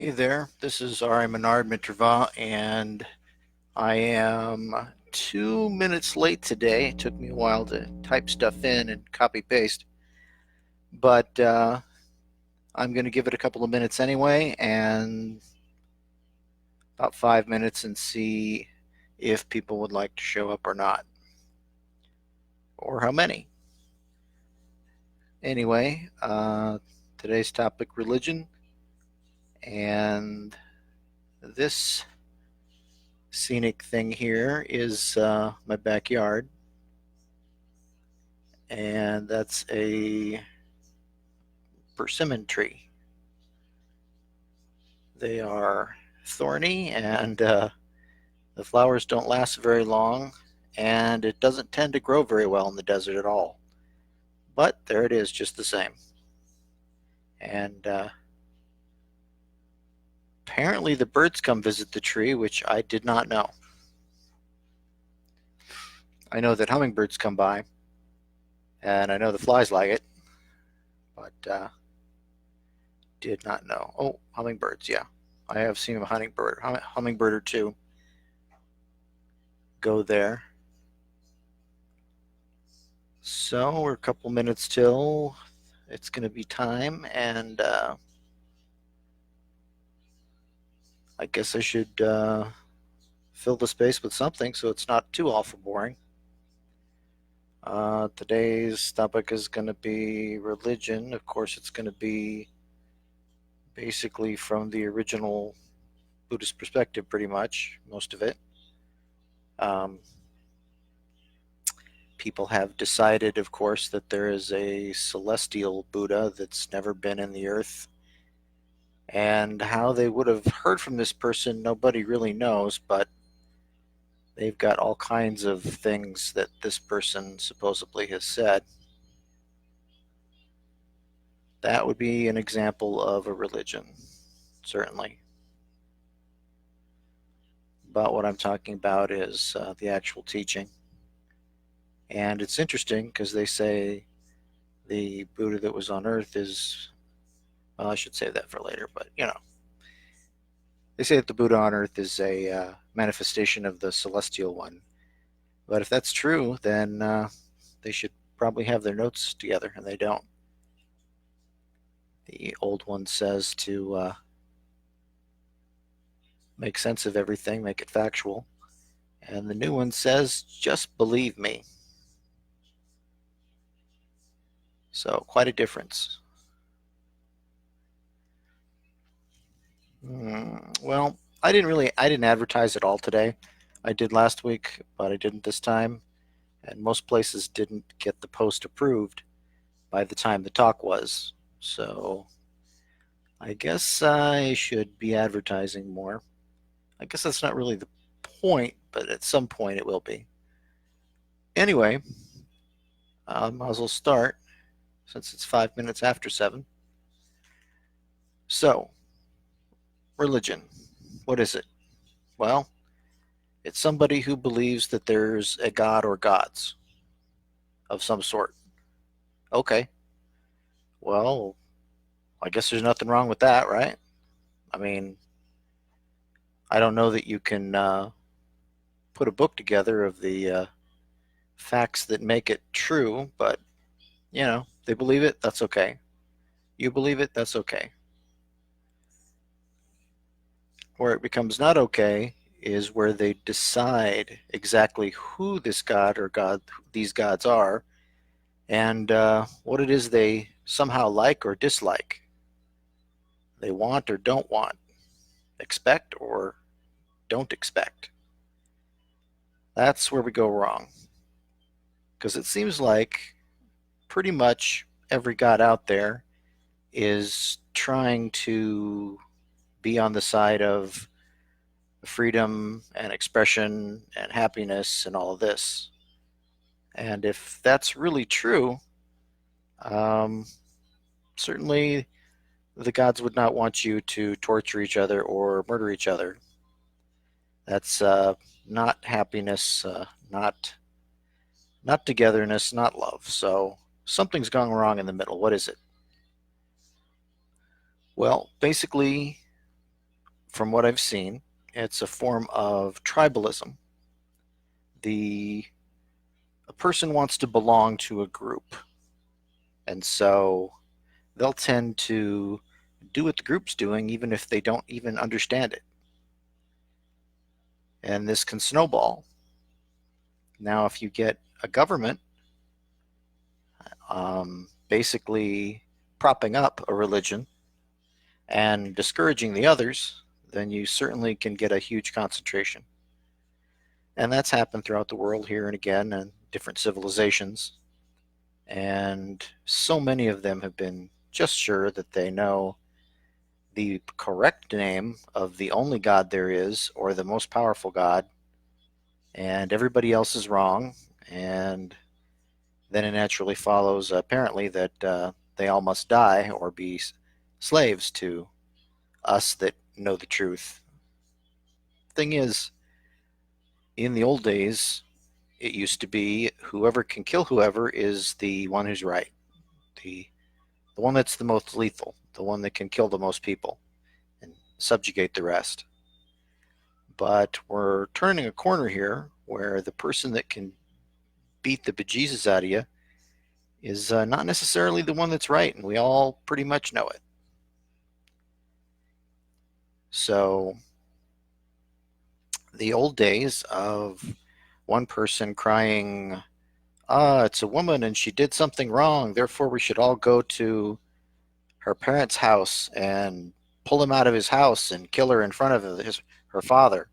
Hey there, this is Manard Mitrava, and I am 2 minutes late today. It took me a while to type stuff in and copy paste, but I'm going to give it a couple of minutes anyway, and about 5 minutes, and see if people would like to show up or not, or how many. Anyway, today's topic: religion, and this scenic thing here is my backyard. And that's a persimmon tree. They are thorny, and the flowers don't last very long, and it doesn't tend to grow very well in the desert at all. But there it is, just the same. And apparently the birds come visit the tree, which I did not know. I know that hummingbirds come by, and I know the flies like it, but did not know. Oh, hummingbirds, yeah. I have seen a hummingbird or two go there. So we're a couple minutes till it's going to be time, and I guess I should fill the space with something so it's not too awful boring. Today's topic is going to be religion. Of course, it's going to be basically from the original Buddhist perspective, pretty much, most of it. Um, People have decided, of course, that there is a celestial Buddha that's never been in the earth. And how they would have heard from this person, nobody really knows, but they've got all kinds of things that this person supposedly has said. That would be an example of a religion, certainly. But what I'm talking about is the actual teaching. And it's interesting because they say the Buddha that was on earth is, well, I should save that for later, but they say that the Buddha on earth is a manifestation of the celestial one. But if that's true, then they should probably have their notes together, and they don't. The old one says to make sense of everything, make it factual. And the new one says, just believe me. So quite a difference. Well, I didn't advertise at all today. I did last week, but I didn't this time. And most places didn't get the post approved by the time the talk was. So I guess I should be advertising more. I guess that's not really the point, but at some point it will be. Anyway, I might as well start since it's 5 minutes after 7. So, religion. What is it? Well, it's somebody who believes that there's a god or gods of some sort. Okay, well, I guess there's nothing wrong with that, right? I mean, I don't know that you can put a book together of the facts that make it true, but they believe it, that's okay. You believe it, that's okay. Where it becomes not okay is where they decide exactly who this god or these gods are, and what it is they somehow like or dislike, they want or don't want, expect or don't expect. That's where we go wrong, because it seems like pretty much every god out there is trying to be on the side of freedom and expression and happiness and all of this. And if that's really true, um, certainly the gods would not want you to torture each other or murder each other. That's not happiness, not togetherness, not love. So something's gone wrong in the middle. What is it? Well, basically, from what I've seen, it's a form of tribalism. A person wants to belong to a group, and so they'll tend to do what the group's doing, even if they don't even understand it. And this can snowball. Now, if you get a government basically propping up a religion and discouraging the others, then you certainly can get a huge concentration. And that's happened throughout the world here and again, and different civilizations. And so many of them have been just sure that they know the correct name of the only God there is, or the most powerful God, and everybody else is wrong. And then it naturally follows, apparently, that they all must die or be slaves to us that know the truth. Thing is, in the old days, it used to be whoever can kill whoever is the one who's right, the the one that's the most lethal, the one that can kill the most people and subjugate the rest. But we're turning a corner here where the person that can beat the bejesus out of you is not necessarily the one that's right, and we all pretty much know it. So the old days of one person crying, it's a woman and she did something wrong, therefore we should all go to her parents' house and pull him out of his house and kill her in front of her father.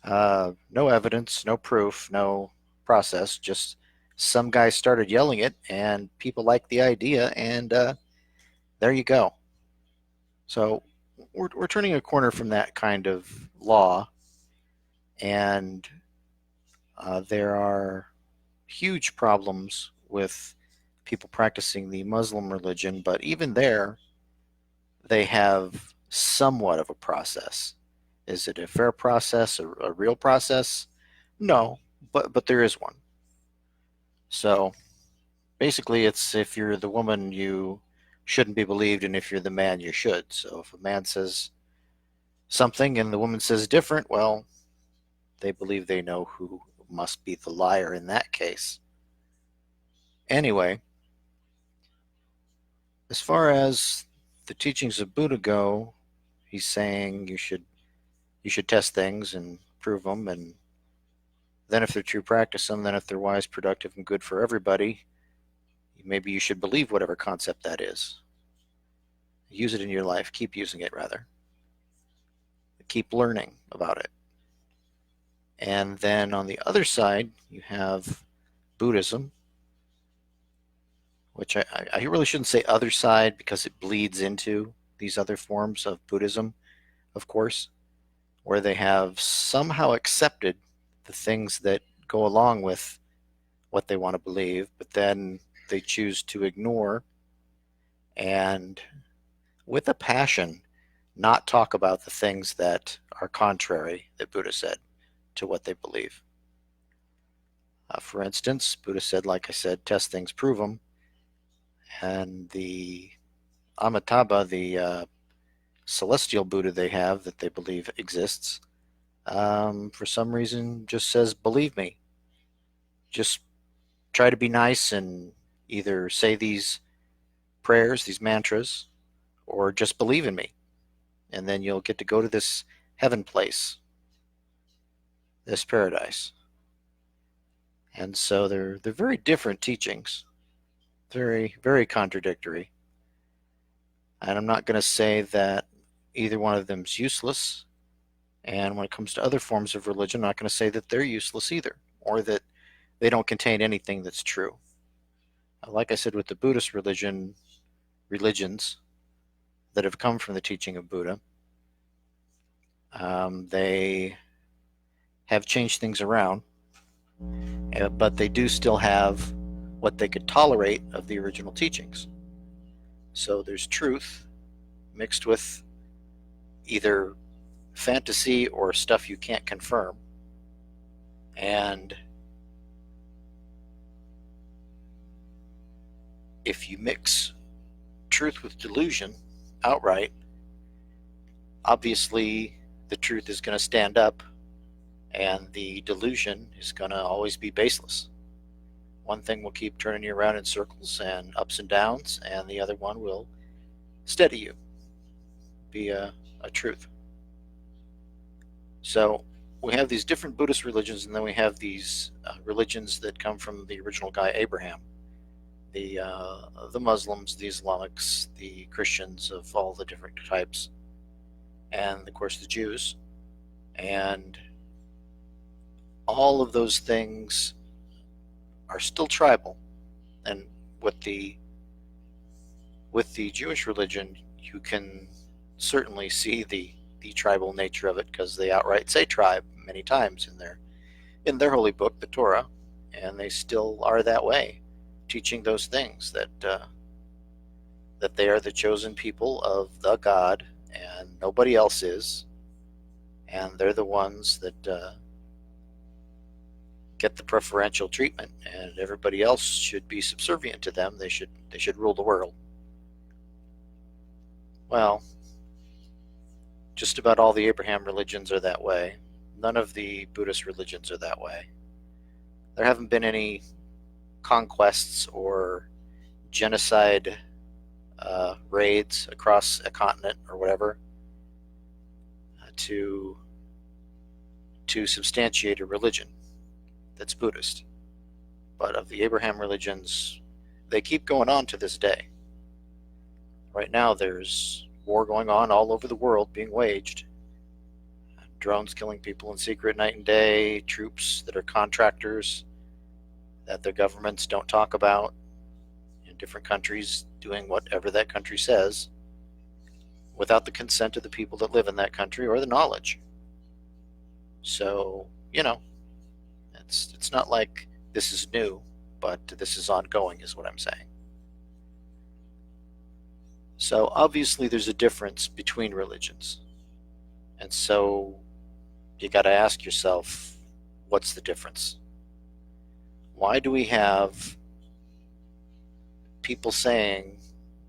No evidence, no proof, no process, just some guy started yelling it and people liked the idea, and there you go. So we're turning a corner from that kind of law, and there are huge problems with people practicing the Muslim religion, but even there, they have somewhat of a process. Is it a fair process, a real process? No, but there is one. So basically, it's if you're the woman, you shouldn't be believed, and if you're the man, you should. So if a man says something and the woman says different, well, they believe they know who must be the liar in that case. Anyway, as far as the teachings of Buddha go, he's saying you should test things and prove them, and then if they're true, practice them. Then if they're wise, productive, and good for everybody, maybe you should believe whatever concept that is. Use it in your life. Keep using it, rather. Keep learning about it. And then on the other side, you have Buddhism, which I really shouldn't say other side because it bleeds into these other forms of Buddhism, of course, where they have somehow accepted the things that go along with what they want to believe, but then they choose to ignore and, with a passion, not talk about the things that are contrary, that Buddha said, to what they believe. For instance, Buddha said, like I said, test things, prove them. And the Amitabha, the celestial Buddha they have that they believe exists, for some reason just says, believe me. Just try to be nice and either say these prayers, these mantras, or just believe in me. And then you'll get to go to this heaven place, this paradise. And so they're very different teachings, very, very contradictory. And I'm not going to say that either one of them is useless. And when it comes to other forms of religion, I'm not going to say that they're useless either, or that they don't contain anything that's true. Like I said, with the Buddhist religions that have come from the teaching of Buddha, they have changed things around, but they do still have what they could tolerate of the original teachings. So there's truth mixed with either fantasy or stuff you can't confirm. And if you mix truth with delusion outright, obviously the truth is going to stand up and the delusion is going to always be baseless. One thing will keep turning you around in circles and ups and downs, and the other one will steady you, be a truth. So we have these different Buddhist religions, and then we have these religions that come from the original guy Abraham, the Muslims, the Islamics, the Christians of all the different types, and of course the Jews, and all of those things are still tribal. And with the Jewish religion, you can certainly see the tribal nature of it, because they outright say tribe many times in their holy book, the Torah, and they still are that way, teaching those things that they are the chosen people of the God and nobody else is, and they're the ones that get the preferential treatment, and everybody else should be subservient to them. They should rule the world. Well, just about all the Abraham religions are that way. None of the Buddhist religions are that way. There haven't been any conquests or genocide raids across a continent or whatever to substantiate a religion that's Buddhist. But of the Abraham religions, they keep going on to this day. Right now, there's war going on all over the world, being waged. Drones killing people in secret night and day, troops that are contractors that their governments don't talk about, in different countries doing whatever that country says without the consent of the people that live in that country or the knowledge. So, it's not like this is new, but this is ongoing, is what I'm saying. So obviously there's a difference between religions. And so you got to ask yourself, what's the difference? Why do we have people saying,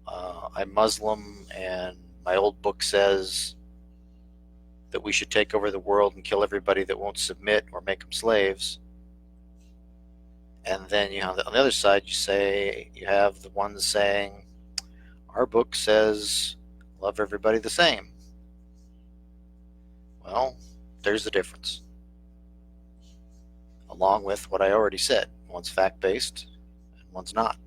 I'm Muslim and my old book says that we should take over the world and kill everybody that won't submit or make them slaves? And then on the other side, you have the ones saying, our book says love everybody the same. Well, there's the difference. Along with what I already said, one's fact-based and one's not.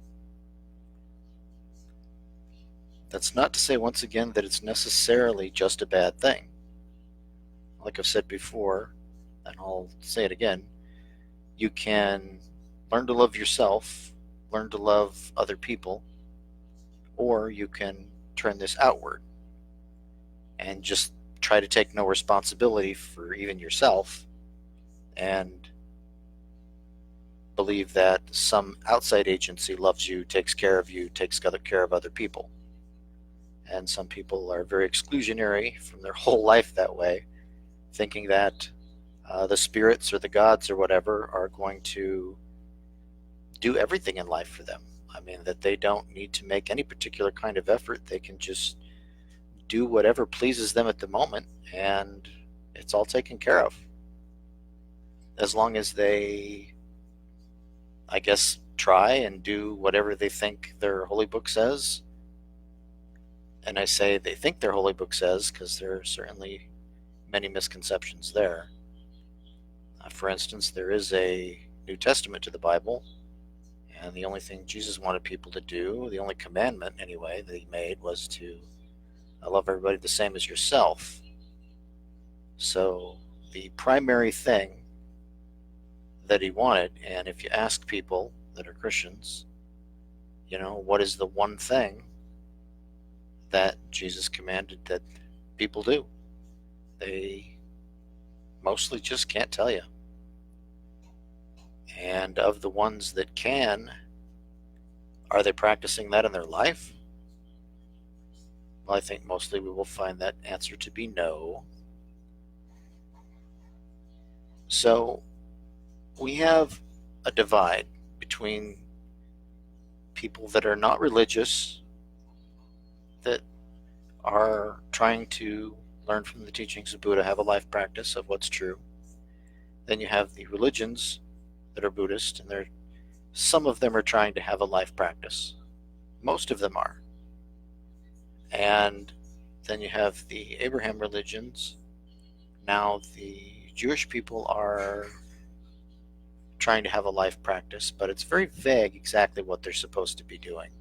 That's not to say, once again, that it's necessarily just a bad thing. Like I've said before, and I'll say it again, you can learn to love yourself, learn to love other people, or you can turn this outward and just try to take no responsibility for even yourself and believe that some outside agency loves you, takes care of you, takes care of other people. And some people are very exclusionary from their whole life that way, thinking that the spirits or the gods or whatever are going to do everything in life for them. I mean, that they don't need to make any particular kind of effort. They can just do whatever pleases them at the moment, and it's all taken care of. As long as they, I guess, try and do whatever they think their holy book says. And I say they think their holy book says because there are certainly many misconceptions there. For instance, there is a New Testament to the Bible, and the only thing Jesus wanted people to do, the only commandment anyway that he made, was to love everybody the same as yourself. So the primary thing that he wanted, and if you ask people that are Christians, what is the one thing that Jesus commanded that people do? They mostly just can't tell you. And of the ones that can, are they practicing that in their life? Well, I think mostly we will find that answer to be no. So we have a divide between people that are not religious, that are trying to learn from the teachings of Buddha, have a life practice of what's true. Then you have the religions that are Buddhist, and some of them are trying to have a life practice. Most of them are. And then you have the Abraham religions. Now the Jewish people are trying to have a life practice, but it's very vague exactly what they're supposed to be doing.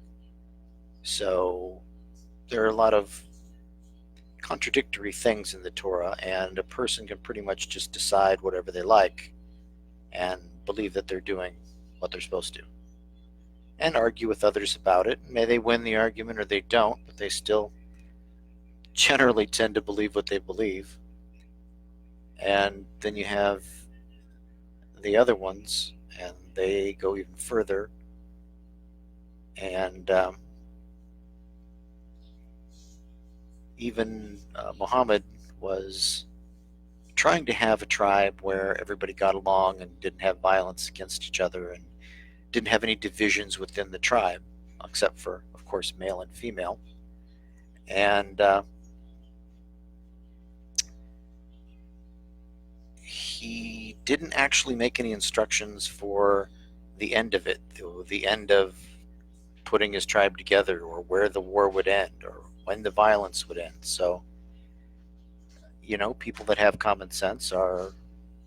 So there are a lot of contradictory things in the Torah, and a person can pretty much just decide whatever they like and believe that they're doing what they're supposed to, and argue with others about it. May they win the argument or they don't, but they still generally tend to believe what they believe. And then you have the other ones, and they go even further. And even Muhammad was trying to have a tribe where everybody got along and didn't have violence against each other and didn't have any divisions within the tribe, except for, of course, male and female. And he didn't actually make any instructions for the end of it, the end of putting his tribe together, or where the war would end, or when the violence would end. So, people that have common sense are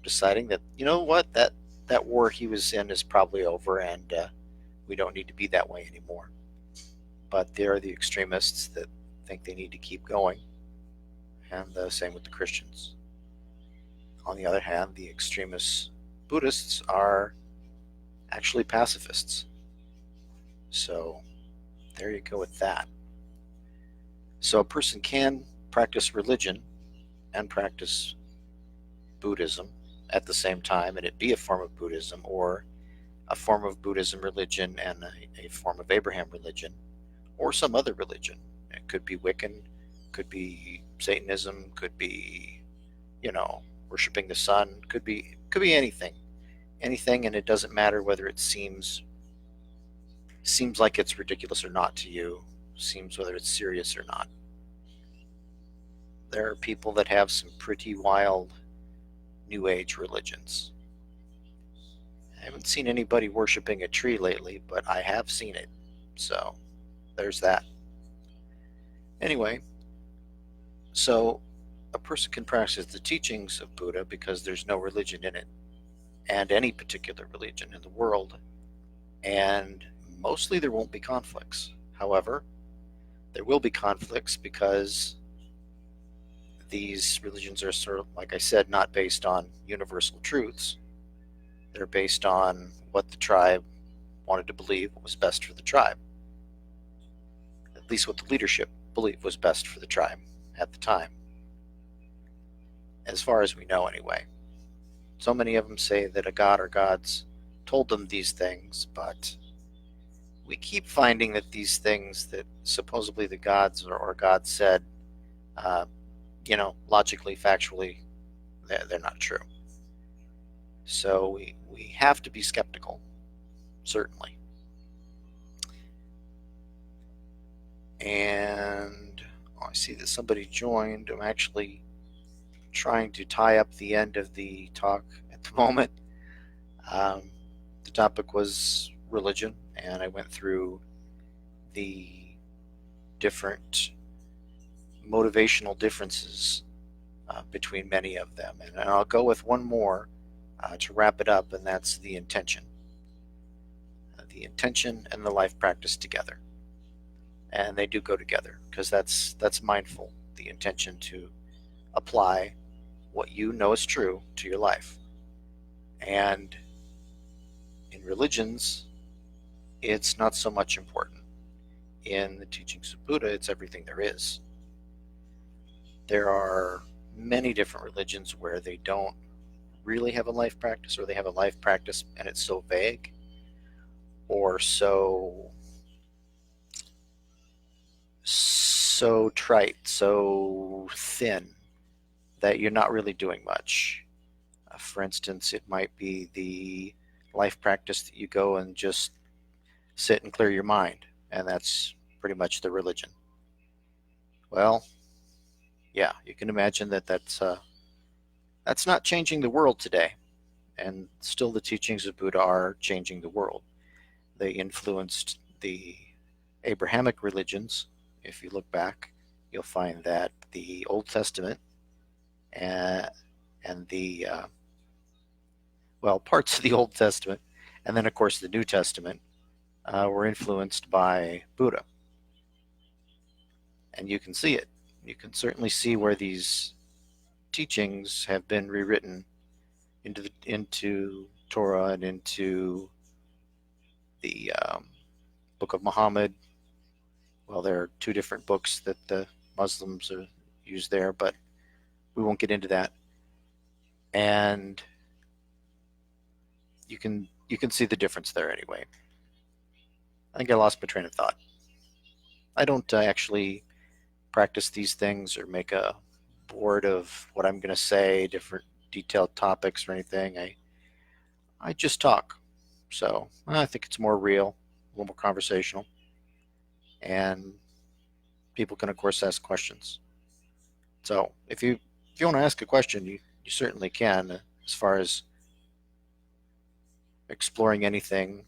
deciding that, what, that war he was in is probably over, and we don't need to be that way anymore. But there are the extremists that think they need to keep going, and the same with the Christians. On the other hand, the extremist Buddhists are actually pacifists. So there you go with that. So a person can practice religion and practice Buddhism at the same time, and it be a form of Buddhism, or a form of Buddhism religion and a form of Abraham religion, or some other religion. It could be Wiccan, could be Satanism, could be, worshiping the sun, could be anything. Anything, and it doesn't matter whether it seems like it's ridiculous or not to you, seems whether it's serious or not. There are people that have some pretty wild New Age religions. I haven't seen anybody worshiping a tree lately, but I have seen it. So there's that. Anyway, so a person can practice the teachings of Buddha because there's no religion in it, and any particular religion in the world, and mostly there won't be conflicts. However, there will be conflicts because these religions are sort of, like I said, not based on universal truths. They're based on what the tribe wanted to believe was best for the tribe. At least what the leadership believed was best for the tribe at the time. As far as we know, anyway. So many of them say that a god or gods told them these things, but we keep finding that these things that supposedly the gods or God said, logically, factually, they're not true. So we have to be skeptical, certainly. And I see that somebody joined. I'm actually trying to tie up the end of the talk at the moment. The topic was religion, and I went through the different motivational differences between many of them. And I'll go with one more to wrap it up, and that's the intention. The intention and the life practice together. And they do go together, because that's mindful, the intention to apply what you know is true to your life. And in religions, it's not so much important. In the teachings of Buddha, it's everything there is. There are many different religions where they don't really have a life practice, or they have a life practice and it's so vague or so trite, so thin, that you're not really doing much. For instance, it might be the life practice that you go and just sit and clear your mind, and that's pretty much the religion. Well, yeah, you can imagine that that's not changing the world today. And still, the teachings of Buddha are changing the world. They influenced the Abrahamic religions. If you look back, you'll find that the Old Testament and, and the well, parts of the Old Testament, and then of course the New Testament were influenced by Buddha, and you can see it. You can certainly see where these teachings have been rewritten into Torah and into the Book of Muhammad. Well, there are two different books that the Muslims use there, but we won't get into that. And you can see the difference there anyway. I think I lost my train of thought. I don't actually practice these things or make a board of what I'm going to say, different detailed topics or anything. I just talk. So I think it's more real, a little more conversational, and people can of course ask questions. So if you want to ask a question, you certainly can. As far as exploring anything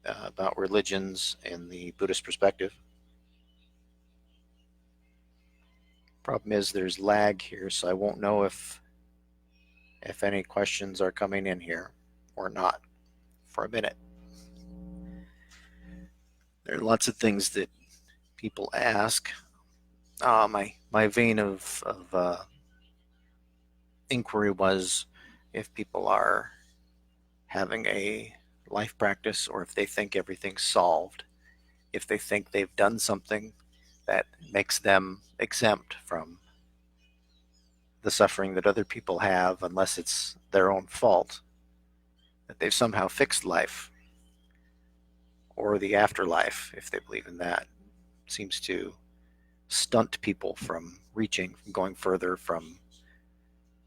about religions in the Buddhist perspective. Problem is there's lag here, so I won't know if any questions are coming in here or not for a minute. There are lots of things that people ask. My vein of inquiry was if people are having a life practice or if they think everything's solved, if they think they've done something that makes them exempt from the suffering that other people have, unless it's their own fault, that they've somehow fixed life or the afterlife, if they believe in that, seems to stunt people from reaching, from going further, from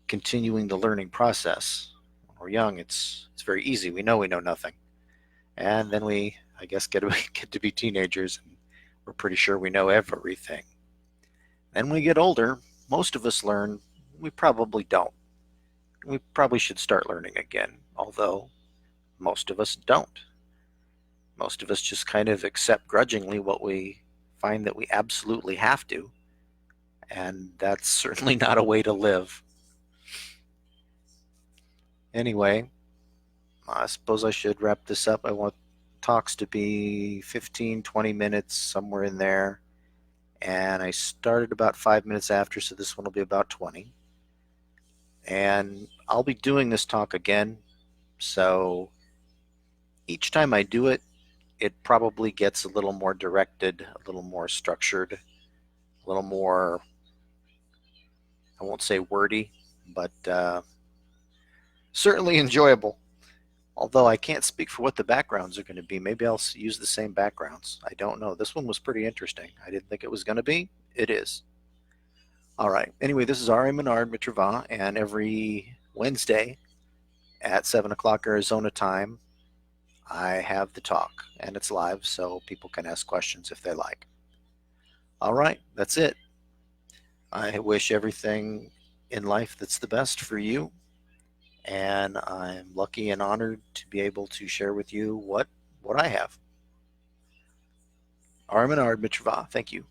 continuing the learning process. When we're young, it's very easy. We know nothing, and then we, I guess, get to be teenagers, and we're pretty sure we know everything. Then when we get older, most of us learn we probably don't. We probably should start learning again, although most of us don't. Most of us just kind of accept grudgingly what we find that we absolutely have to, and that's certainly not a way to live. Anyway, I suppose I should wrap this up. I want talks to be 15, 20 minutes, somewhere in there. And I started about 5 minutes after, so this one will be about 20. And I'll be doing this talk again. So each time I do it, it probably gets a little more directed, a little more structured, a little more, I won't say wordy, but certainly enjoyable. Although I can't speak for what the backgrounds are going to be. Maybe I'll use the same backgrounds. I don't know. This one was pretty interesting. I didn't think it was going to be. It is. All right. Anyway, this is Ari Manard Mitrava, and every Wednesday at 7 o'clock Arizona time, I have the talk, and it's live, so people can ask questions if they like. All right. That's it. I wish everything in life that's the best for you, and I'm lucky and honored to be able to share with you what I have. Armin Ard Mitrava, thank you.